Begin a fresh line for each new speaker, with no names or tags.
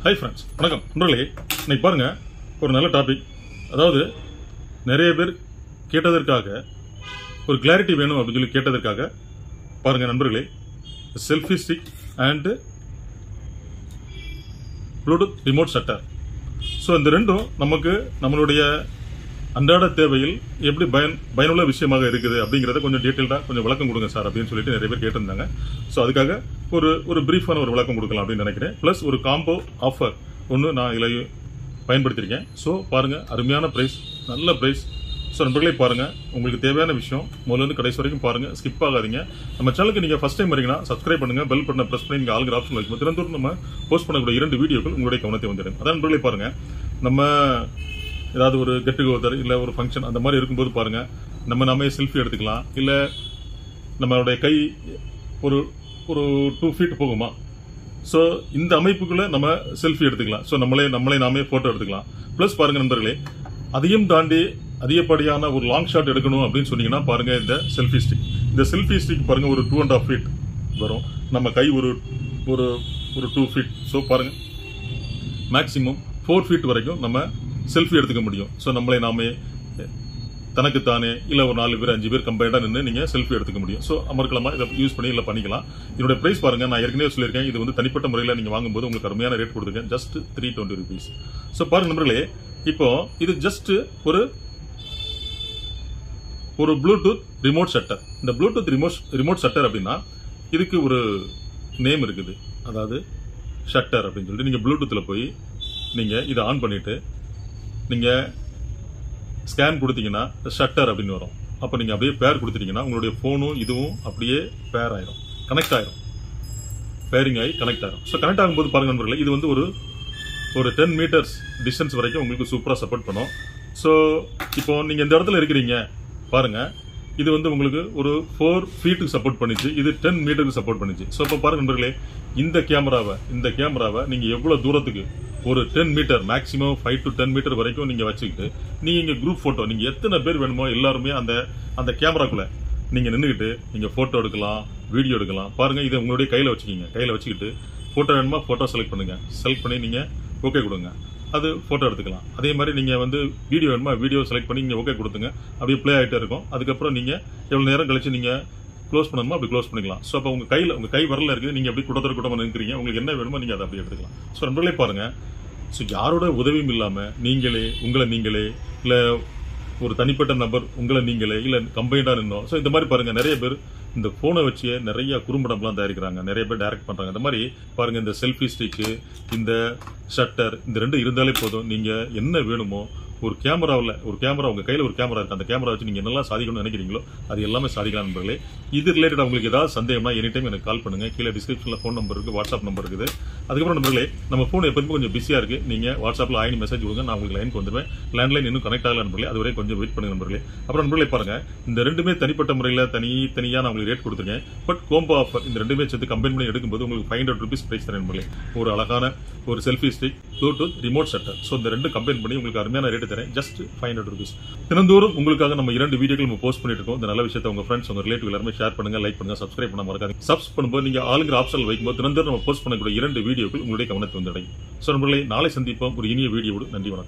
Hi friends, வணக்கம் நண்பர்களே. இன்னைக்கு பாருங்க ஒரு நல்ல டாபிக். அதாவது நிறைய பேர் கேட்டதற்காக ஒரு கிளாரிட்டி வேணும் அப்படின்னு சொல்லி கேட்டதற்காக பாருங்க நண்பர்களே, selfie stick and Bluetooth remote shutter. So இந்த ரெண்டும் நமக்கு நம்மளுடைய அன்றாட தேவையில் எப்படி பயனுள்ள விஷயமாக இருக்குது அப்படிங்கிறத கொஞ்சம் டீட்டெயில்டாக கொஞ்சம் விளக்கம் கொடுங்க சார் அப்படின்னு சொல்லிட்டு நிறைய பேர் கேட்டிருந்தாங்க. ஸோ அதுக்காக ஒரு பிரீஃபான ஒரு விளக்கம் கொடுக்கலாம் அப்படின்னு நினைக்கிறேன். ப்ளஸ் ஒரு காம்போ ஆஃபர் ஒன்று நான் இதில் பயன்படுத்தியிருக்கேன். ஸோ பாருங்க, அருமையான ப்ரைஸ், நல்ல ப்ரைஸ். ஸோ நண்பர்களே பாருங்க, உங்களுக்கு தேவையான விஷயம் முதல்ல கடைசி வரைக்கும் பாருங்க, ஸ்கிப் ஆகாதீங்க. நம்ம சேனலுக்கு நீங்க ஃபர்ஸ்ட் டைம் வரீங்கன்னா சப்ஸ்கிரைப் பண்ணுங்க, பெல் பட்டனை பிரஸ் பண்ணி நீங்க ஆளுங்கிற ஆப்ஷன் வைக்கும். தினந்தோறும் நம்ம போஸ்ட் பண்ணக்கூடிய 2 வீடியோக்கள் உங்களுடைய கவனத்தை வந்துடும். அதான் நண்பர்களே பாருங்க, நம்ம ஏதாவது ஒரு கெட் டுகெதர் இல்ல ஒரு ஃபங்க்ஷன் அந்த மாதிரி இருக்கும்போது பாருங்க, நாமே செல்ஃபி எடுத்துக்கலாம். இல்ல நம்மளுடைய கை ஒரு 2 ஃபீட் போகுமா, ஸோ இந்த அமைப்புக்குள்ள நம்ம செல்ஃபி எடுத்துக்கலாம். ஸோ நாமே போட்டோ எடுத்துக்கலாம். பிளஸ் பாருங்க நண்பர்களே, அதையும் தாண்டி அதிகப்படியான ஒரு லாங் ஷாட் எடுக்கணும் அப்படின்னு சொன்னீங்கன்னா பாருங்க, இந்த செல்ஃபி ஸ்டிக் பாருங்க ஒரு 2.5 ஃபீட் வரும். நம்ம கை ஒரு 2 ஃபீட். ஸோ பாருங்க, மேக்சிமம் 4 ஃபீட் வரைக்கும் நம்ம செல்ஃபி எடுத்துக்க முடியும். ஸோ நாமே தனக்குத்தானே இல்ல ஒரு 4 பேர் 5 பேர் கம்பைண்டா நின்று நீங்க செல்ஃபி எடுத்துக்க முடியும். ஸோ அமர்க்கலமா இதை யூஸ் பண்ணி இல்ல பண்ணிக்கலாம். இதோட பிரைஸ் பாருங்க, நான் ஏற்கனவே சொல்லியிருக்கேன், இது வந்து தனிப்பட்ட முறையில் நீங்க வாங்கும்போது உங்களுக்கு அருமையான ரேட் கொடுத்துருக்கேன், ஜஸ்ட் 320 rupees. ஸோ பாருங்க நண்பர்களே, இப்போ இது ஜஸ்ட் ஒரு ப்ளூடூத் ரிமோட் ஷட்டர். இந்த ப்ளூடூத் ரிமோட் ஷட்டர் அப்படின்னா இதுக்கு ஒரு நேம் இருக்குது, அதாவது ஷட்டர் அப்படின்னு சொல்லிட்டு நீங்க ப்ளூடூத்ல போய் நீங்க இதை ஆன் பண்ணிட்டு நீங்க ஸ்கேன் கொடுத்தீங்கன்னா ஷட்டர் அப்படின்னு வரும். அப்ப நீங்க அப்படியே பேர் கொடுத்துட்டீங்கன்னா உங்களுடைய போனும் இதுவும் அப்படியே பேர் ஆயிரும், கனெக்ட் ஆயிரும், பேரிங் ஆகி கனெக்ட் ஆயிரும். ஸோ கனெக்ட் ஆகும்போது பாருங்க நண்பர்களே, இது வந்து ஒரு 10 மீட்டர்ஸ் டிஸ்டன்ஸ் வரைக்கும் உங்களுக்கு சூப்பரா சப்போர்ட் பண்ணும். ஸோ இப்போ நீங்க இந்த இடத்துல இருக்கிறீங்க பாருங்க, இது வந்து உங்களுக்கு ஒரு 4 ஃபீட்டுக்கு சப்போர்ட் பண்ணிச்சு, இது 10 மீட்டருக்கு சப்போர்ட் பண்ணிச்சு. ஸோ இப்போ பாருங்க நண்பர்களே, இந்த கேமராவை நீங்க எவ்வளவு தூரத்துக்கு ஒரு 10 மீட்டர், மேக்ஸிமம் 5 to 10 மீட்டர் வரைக்கும் நீங்க வச்சுக்கிட்டு நீங்க இங்க குரூப் போட்டோ, நீங்க எத்தனை பேர் வேணுமோ எல்லாருமே அந்த கேமராக்குள்ள நீங்க நின்றுகிட்டு நீங்க போட்டோ எடுக்கலாம், வீடியோ எடுக்கலாம். பாருங்க, இதை உங்களுடைய கையில வச்சுக்கிட்டு போட்டோ வேணுமா போட்டோ செலக்ட் பண்ணி நீங்க ஓகே கொடுங்க, அது போட்டோ எடுத்துக்கலாம். அதே மாதிரி நீங்க வந்து வீடியோ வேணுமா வீடியோ செலக்ட் பண்ணி நீங்க ஓகே கொடுத்துங்க, அப்படியே பிளே ஆகிட்டே இருக்கும். அதுக்கப்புறம் நீங்க எவ்வளவு நேரம் கழிச்சு நீங்க க்ளோஸ் பண்ணணுமோ அப்படி க்ளோஸ் பண்ணிக்கலாம். ஸோ அப்போ உங்க கை வரல இருக்குது, நீங்க அப்படி கூட்டமா நிற்கிறீங்க, உங்களுக்கு என்ன வேணுமோ நீங்க அதை அப்படியே எடுத்துக்கலாம். ஸோ நண்பர்களே பாருங்க, ஸோ யாரோட உதவியும் இல்லாம உங்களை நீங்களே இல்ல ஒரு தனிப்பட்ட நபர் உங்களை நீங்களே இல்ல கம்பைண்டா நின்னோம். ஸோ இந்த மாதிரி பாருங்க, நிறைய பேர் இந்த போனை வச்சு நிறைய குறும்படம்லாம் தயாரிக்கிறாங்க, நிறைய பேர் டைரக்ட் பண்றாங்க. இந்த மாதிரி பாருங்க, இந்த செல்ஃபி ஸ்டிக்கு, இந்த ஷட்டர், இந்த 2 இருந்தாலே போதும். நீங்க என்ன வேணுமோ ஒரு கேமரா உங்க கையில ஒரு கேமரா இருக்கு, அந்த கேமரா வச்சு நீங்க என்னெல்லாம் சாதிக்கணும்னு நினைக்கிறீங்களோ அது எல்லாமே சாதிக்கலாம் நண்பர்களே. இது ரிலேட்டட் உங்களுக்கு ஏதாவது சந்தேகம்னா எனி டைம் எனக்கு கால் பண்ணுங்க. கீழே டிஸ்கிரிப்ஷன்ல ஃபோன் நம்பர் இருக்கு, வாட்ஸ்அப் நம்பர் இருக்குது. அதுக்கப்புறம் நண்பர்களே, நம்ம போன் எப்பவுமே கொஞ்சம் பிஸியா இருக்கு, நீங்க வாட்ஸ்அப்ல ஆயினி மெசேஜ் கொடுங்க, நான் உங்களுக்கு லைனுக்கு வந்துடுவேன். லேண்ட்லைன் இன்னும் கனெக்ட் ஆகல நண்பர்களே, அதுவரை கொஞ்சம் வெயிட் பண்ணுங்க நண்பர்களே. அப்புறம் நண்பர்களே பாருங்க, இந்த 2மே தனிப்பட்ட முறையில் தனியா நான் உங்களுக்கு ரேட் கொடுத்துருக்கேன். பட் கோம்போ ஆஃபர் இந்த 2மே சேர்த்து கம்பைன் பண்ணி எடுக்கும்போது உங்களுக்கு 500 rupees பிரைஸ் தரேன் நண்பர்களே. ஒரு அழகான ஒரு selfie stick, Bluetooth remote shutter. So இந்த 2 கம்பைன் பண்ணி உங்களுக்கு அருமையான ரேட் தரேன், ஜஸ்ட் 500 rupees. தினந்தோறும் உங்களுக்காக நம்ம 2 வீடியோக்கள் நம்ம போஸ்ட் பண்ணிட்டு இருக்கோம். இந்த நல்ல விஷயத்தை உங்க ஃப்ரெண்ட்ஸ், உங்க ரிலேட்டிவ் எல்லாருமே ஷேர் பண்ணுங்க, லைக் பண்ணுங்க, சப்ஸ்கிரைப் பண்ண மறக்காதீங்க. சப்ஸ்கிரைப் பண்ணும்போது நீங்க ஆளுங்கிற ஆப்ஷன் வைக்கும்போது தினந்தோறும் நம்ம போஸ்ட் பண்ணக்கூடிய 2 வீடியோக்கள் உங்களுடைய கவனத்தை வந்து அடையும். ஸோ நண்பர்களே, நாளை சந்திப்போம் ஒரு இனிய வீடியோடு. நன்றி, வணக்கம்.